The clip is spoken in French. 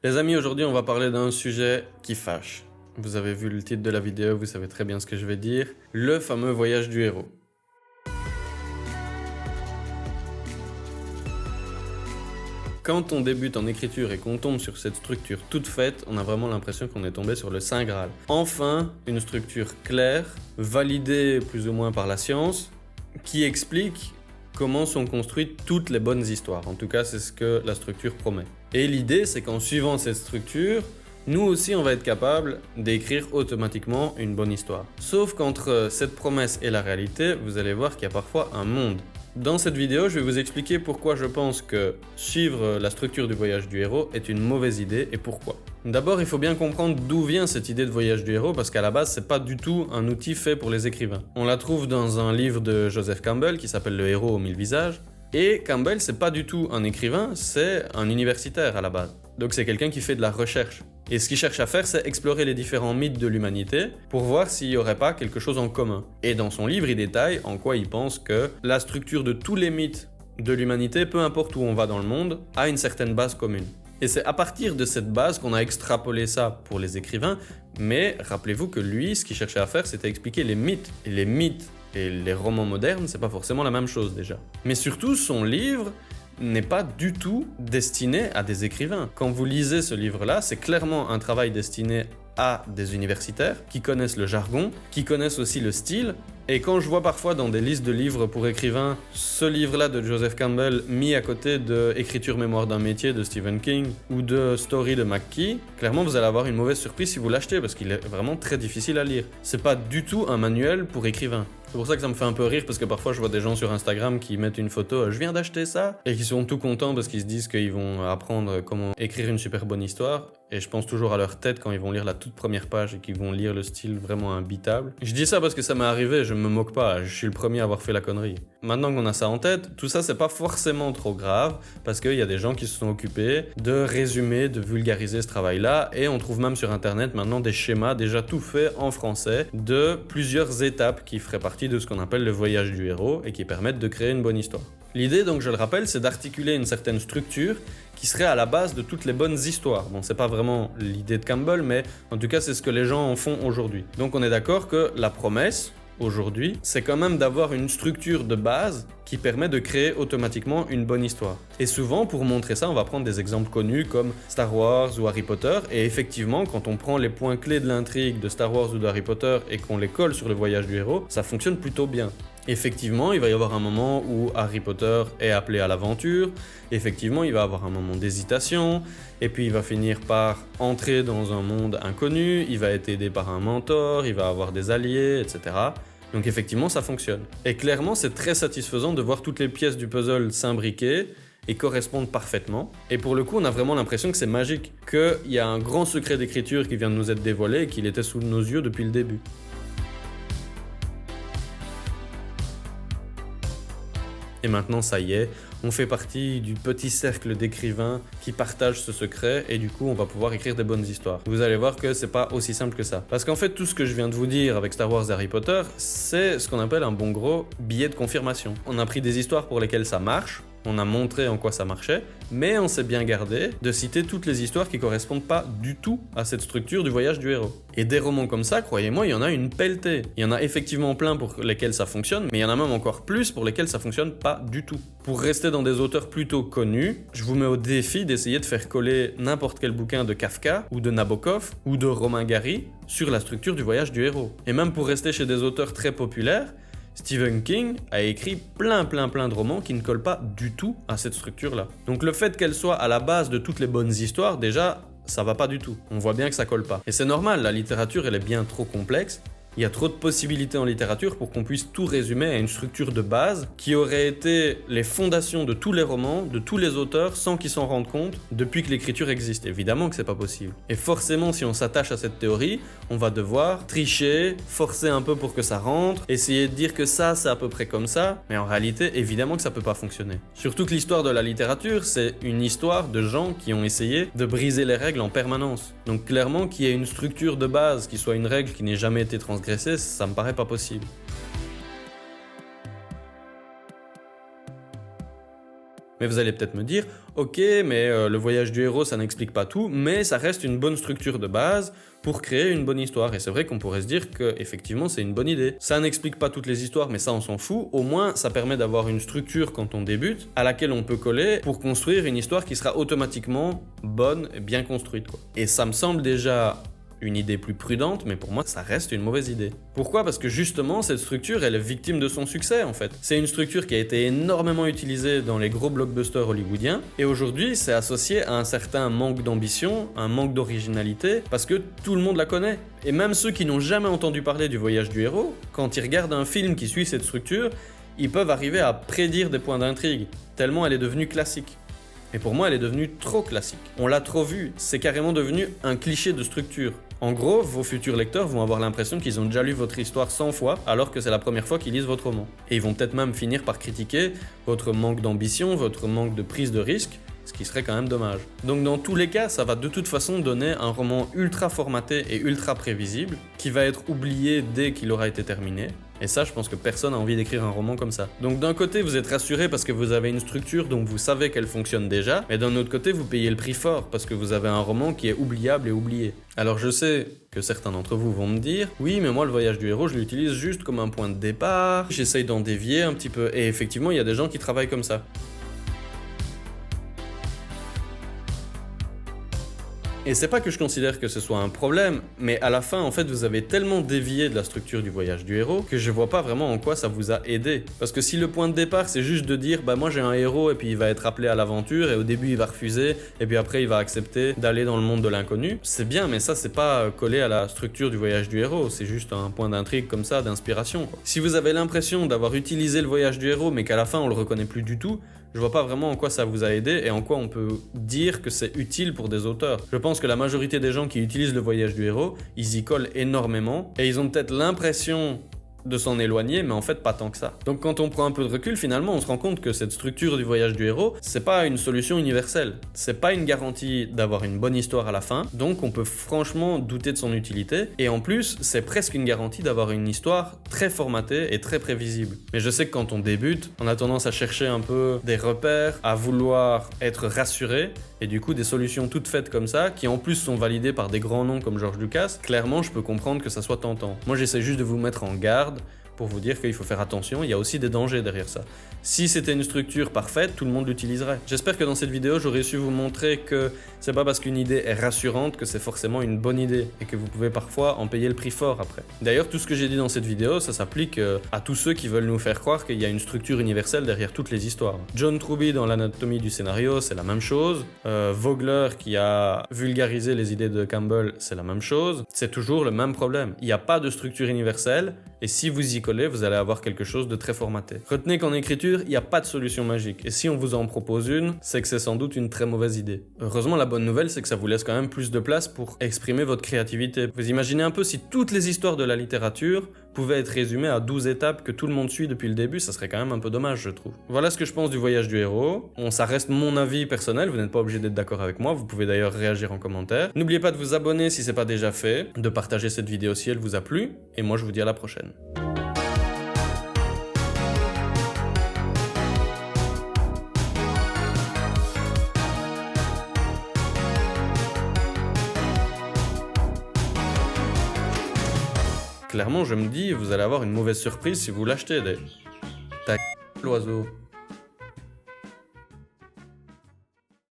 Les amis, aujourd'hui on va parler d'un sujet qui fâche. Vous avez vu le titre de la vidéo, vous savez très bien ce que je vais dire. Le fameux voyage du héros. Quand on débute en écriture et qu'on tombe sur cette structure toute faite, on a vraiment l'impression qu'on est tombé sur le Saint Graal. Enfin, une structure claire, validée plus ou moins par la science, qui explique comment sont construites toutes les bonnes histoires. En tout cas, c'est ce que la structure promet. Et l'idée, c'est qu'en suivant cette structure, nous aussi, on va être capable d'écrire automatiquement une bonne histoire. Sauf qu'entre cette promesse et la réalité, vous allez voir qu'il y a parfois un monde. Dans cette vidéo, je vais vous expliquer pourquoi je pense que suivre la structure du voyage du héros est une mauvaise idée et pourquoi. D'abord, il faut bien comprendre d'où vient cette idée de voyage du héros parce qu'à la base, c'est pas du tout un outil fait pour les écrivains. On la trouve dans un livre de Joseph Campbell qui s'appelle Le héros aux 1000 visages. Et Campbell, c'est pas du tout un écrivain, c'est un universitaire à la base. Donc c'est quelqu'un qui fait de la recherche. Et ce qu'il cherche à faire, c'est explorer les différents mythes de l'humanité pour voir s'il n'y aurait pas quelque chose en commun. Et dans son livre, il détaille en quoi il pense que la structure de tous les mythes de l'humanité, peu importe où on va dans le monde, a une certaine base commune. Et c'est à partir de cette base qu'on a extrapolé ça pour les écrivains, mais rappelez-vous que lui, ce qu'il cherchait à faire, c'était expliquer les mythes. Et les mythes et les romans modernes, c'est pas forcément la même chose déjà. Mais surtout, son livre n'est pas du tout destiné à des écrivains. Quand vous lisez ce livre-là, c'est clairement un travail destiné à des universitaires qui connaissent le jargon, qui connaissent aussi le style. Et quand je vois parfois dans des listes de livres pour écrivains, ce livre-là de Joseph Campbell mis à côté de Écriture mémoire d'un métier de Stephen King ou de Story de McKee, clairement vous allez avoir une mauvaise surprise si vous l'achetez parce qu'il est vraiment très difficile à lire. C'est pas du tout un manuel pour écrivains. C'est pour ça que ça me fait un peu rire parce que parfois je vois des gens sur Instagram qui mettent une photo « je viens d'acheter ça » et qui sont tout contents parce qu'ils se disent qu'ils vont apprendre comment écrire une super bonne histoire. Et je pense toujours à leur tête quand ils vont lire la toute première page et qu'ils vont lire le style vraiment imbitable. Je dis ça parce que ça m'est arrivé, je me moque pas, je suis le premier à avoir fait la connerie. Maintenant qu'on a ça en tête, tout ça c'est pas forcément trop grave parce qu'il y a des gens qui se sont occupés de résumer, de vulgariser ce travail-là et on trouve même sur internet maintenant des schémas déjà tout faits en français de plusieurs étapes qui feraient partie de ce qu'on appelle le voyage du héros et qui permettent de créer une bonne histoire. L'idée, donc je le rappelle, c'est d'articuler une certaine structure qui serait à la base de toutes les bonnes histoires. Bon, c'est pas vraiment l'idée de Campbell, mais en tout cas, c'est ce que les gens en font aujourd'hui. Donc on est d'accord que la promesse, aujourd'hui, c'est quand même d'avoir une structure de base qui permet de créer automatiquement une bonne histoire. Et souvent, pour montrer ça, on va prendre des exemples connus comme Star Wars ou Harry Potter, et effectivement, quand on prend les points clés de l'intrigue de Star Wars ou de Harry Potter et qu'on les colle sur le voyage du héros, ça fonctionne plutôt bien. Effectivement, il va y avoir un moment où Harry Potter est appelé à l'aventure, effectivement, il va avoir un moment d'hésitation, et puis il va finir par entrer dans un monde inconnu, il va être aidé par un mentor, il va avoir des alliés, etc. Donc effectivement, ça fonctionne. Et clairement, c'est très satisfaisant de voir toutes les pièces du puzzle s'imbriquer et correspondent parfaitement. Et pour le coup, on a vraiment l'impression que c'est magique, qu'il y a un grand secret d'écriture qui vient de nous être dévoilé et qu'il était sous nos yeux depuis le début. Et maintenant, ça y est, on fait partie du petit cercle d'écrivains qui partagent ce secret et du coup, on va pouvoir écrire des bonnes histoires. Vous allez voir que c'est pas aussi simple que ça. Parce qu'en fait, tout ce que je viens de vous dire avec Star Wars et Harry Potter, c'est ce qu'on appelle un bon gros billet de confirmation. On a pris des histoires pour lesquelles ça marche, on a montré en quoi ça marchait, mais on s'est bien gardé de citer toutes les histoires qui correspondent pas du tout à cette structure du voyage du héros. Et des romans comme ça, croyez-moi, il y en a une pelletée. Il y en a effectivement plein pour lesquels ça fonctionne, mais il y en a même encore plus pour lesquels ça fonctionne pas du tout. Pour rester dans des auteurs plutôt connus, je vous mets au défi d'essayer de faire coller n'importe quel bouquin de Kafka, ou de Nabokov, ou de Romain Gary sur la structure du voyage du héros. Et même pour rester chez des auteurs très populaires, Stephen King a écrit plein de romans qui ne collent pas du tout à cette structure-là. Donc le fait qu'elle soit à la base de toutes les bonnes histoires, déjà, ça va pas du tout. On voit bien que ça colle pas. Et c'est normal, la littérature, elle est bien trop complexe. Il y a trop de possibilités en littérature pour qu'on puisse tout résumer à une structure de base qui aurait été les fondations de tous les romans, de tous les auteurs, sans qu'ils s'en rendent compte depuis que l'écriture existe. Évidemment que c'est pas possible. Et forcément, si on s'attache à cette théorie, on va devoir tricher, forcer un peu pour que ça rentre, essayer de dire que ça, c'est à peu près comme ça, mais en réalité, évidemment que ça peut pas fonctionner. Surtout que l'histoire de la littérature, c'est une histoire de gens qui ont essayé de briser les règles en permanence. Donc clairement, qu'il y ait une structure de base qui soit une règle qui n'ait jamais été transgressée, ça me paraît pas possible. Mais vous allez peut-être me dire, ok, mais le voyage du héros, ça n'explique pas tout, mais ça reste une bonne structure de base pour créer une bonne histoire. Et c'est vrai qu'on pourrait se dire que effectivement c'est une bonne idée. Ça n'explique pas toutes les histoires, mais ça on s'en fout. Au moins, ça permet d'avoir une structure quand on débute, à laquelle on peut coller pour construire une histoire qui sera automatiquement bonne et bien construite, quoi. Et ça me semble déjà une idée plus prudente, mais pour moi, ça reste une mauvaise idée. Pourquoi ? Parce que justement, cette structure, elle est victime de son succès, en fait. C'est une structure qui a été énormément utilisée dans les gros blockbusters hollywoodiens, et aujourd'hui, c'est associé à un certain manque d'ambition, un manque d'originalité, parce que tout le monde la connaît. Et même ceux qui n'ont jamais entendu parler du voyage du héros, quand ils regardent un film qui suit cette structure, ils peuvent arriver à prédire des points d'intrigue, tellement elle est devenue classique. Et pour moi, elle est devenue trop classique. On l'a trop vue, c'est carrément devenu un cliché de structure. En gros, vos futurs lecteurs vont avoir l'impression qu'ils ont déjà lu votre histoire 100 fois, alors que c'est la première fois qu'ils lisent votre roman. Et ils vont peut-être même finir par critiquer votre manque d'ambition, votre manque de prise de risque, ce qui serait quand même dommage. Donc dans tous les cas, ça va de toute façon donner un roman ultra formaté et ultra prévisible, qui va être oublié dès qu'il aura été terminé. Et ça, je pense que personne n'a envie d'écrire un roman comme ça. Donc d'un côté, vous êtes rassuré parce que vous avez une structure dont vous savez qu'elle fonctionne déjà, mais d'un autre côté, vous payez le prix fort parce que vous avez un roman qui est oubliable et oublié. Alors je sais que certains d'entre vous vont me dire « Oui, mais moi, le voyage du héros, je l'utilise juste comme un point de départ, j'essaye d'en dévier un petit peu. » Et effectivement, il y a des gens qui travaillent comme ça. Et c'est pas que je considère que ce soit un problème, mais à la fin, en fait, vous avez tellement dévié de la structure du voyage du héros que je vois pas vraiment en quoi ça vous a aidé. Parce que si le point de départ, c'est juste de dire, bah moi j'ai un héros et puis il va être appelé à l'aventure et au début il va refuser et puis après il va accepter d'aller dans le monde de l'inconnu, c'est bien, mais ça c'est pas collé à la structure du voyage du héros, c'est juste un point d'intrigue comme ça, d'inspiration, quoi. Si vous avez l'impression d'avoir utilisé le voyage du héros mais qu'à la fin on le reconnaît plus du tout, je vois pas vraiment en quoi ça vous a aidé et en quoi on peut dire que c'est utile pour des auteurs. Je pense que la majorité des gens qui utilisent le voyage du héros, ils y collent énormément et ils ont peut-être l'impression de s'en éloigner, mais en fait pas tant que ça. Donc quand on prend un peu de recul, finalement on se rend compte que cette structure du voyage du héros, c'est pas une solution universelle. C'est pas une garantie d'avoir une bonne histoire à la fin, donc on peut franchement douter de son utilité, et en plus c'est presque une garantie d'avoir une histoire très formatée et très prévisible. Mais je sais que quand on débute, on a tendance à chercher un peu des repères, à vouloir être rassuré, et du coup des solutions toutes faites comme ça, qui en plus sont validées par des grands noms comme George Lucas, clairement je peux comprendre que ça soit tentant. Moi j'essaie juste de vous mettre en garde, pour vous dire qu'il faut faire attention, il y a aussi des dangers derrière ça. Si c'était une structure parfaite, tout le monde l'utiliserait. J'espère que dans cette vidéo, j'aurai su vous montrer que c'est pas parce qu'une idée est rassurante que c'est forcément une bonne idée, et que vous pouvez parfois en payer le prix fort après. D'ailleurs, tout ce que j'ai dit dans cette vidéo, ça s'applique à tous ceux qui veulent nous faire croire qu'il y a une structure universelle derrière toutes les histoires. John Truby dans l'anatomie du scénario, c'est la même chose. Vogler qui a vulgarisé les idées de Campbell, c'est la même chose. C'est toujours le même problème. Il n'y a pas de structure universelle, et si vous y collez, vous allez avoir quelque chose de très formaté. Retenez qu'en écriture, il n'y a pas de solution magique. Et si on vous en propose une, c'est que c'est sans doute une très mauvaise idée. Heureusement, la bonne nouvelle, c'est que ça vous laisse quand même plus de place pour exprimer votre créativité. Vous imaginez un peu si toutes les histoires de la littérature pouvaient être résumées à 12 étapes que tout le monde suit depuis le début, ça serait quand même un peu dommage, je trouve. Voilà ce que je pense du voyage du héros. Bon, ça reste mon avis personnel, vous n'êtes pas obligé d'être d'accord avec moi, vous pouvez d'ailleurs réagir en commentaire. N'oubliez pas de vous abonner si c'est pas déjà fait, de partager cette vidéo si elle vous a plu, et moi je vous dis à la prochaine. Clairement, je me dis, vous allez avoir une mauvaise surprise si vous l'achetez. Tac, l'oiseau.